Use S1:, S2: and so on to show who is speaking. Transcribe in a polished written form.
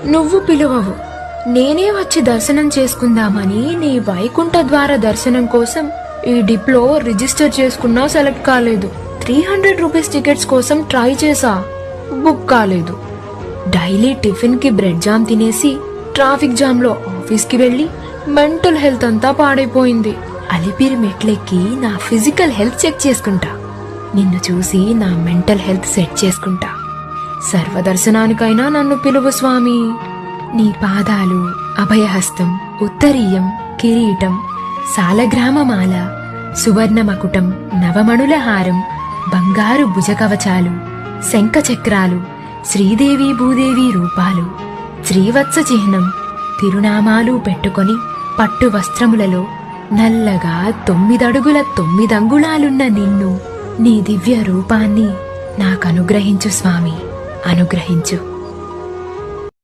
S1: నువ్వు పిలువవు, నేనే వచ్చి దర్శనం చేసుకుందామని నీ వైకుంఠ ద్వార దర్శనం కోసం ఈ డిప్లో రిజిస్టర్ చేసుకున్నా సెలెక్ట్ కాలేదు. 300 రూపీస్ టికెట్స్ కోసం ట్రై చేసా, బుక్ కాలేదు. డైలీ టిఫిన్ కి బ్రెడ్ జామ్ తినేసి ట్రాఫిక్ జామ్ లో ఆఫీస్ కి వెళ్లి మెంటల్ హెల్త్ అంతా పాడైపోయింది. అలిపిరి మెట్లెక్కి నా ఫిజికల్ హెల్త్ చెక్ చేసుకుంటా, నిన్ను చూసి నా మెంటల్ హెల్త్ సెట్ చేసుకుంటా. సర్వదర్శనానికైనా నన్ను పిలువు స్వామి. నీ పాదాలు, అభయహస్తం, ఉత్తరీయం, కిరీటం, సాలగ్రామమాల, సువర్ణ మకుటం, నవమణుల హారం, బంగారు భుజకవచాలు, శంఖచక్రాలు, శ్రీదేవి భూదేవి రూపాలు, శ్రీవత్స చిహ్నం, తిరునామాలు పెట్టుకొని పట్టు వస్త్రములలో నల్లగా 9 అడుగుల 9 అంగుళాలున్న నిన్ను, నీ దివ్య రూపాన్ని నాకనుగ్రహించు స్వామి, అనుగ్రహించు.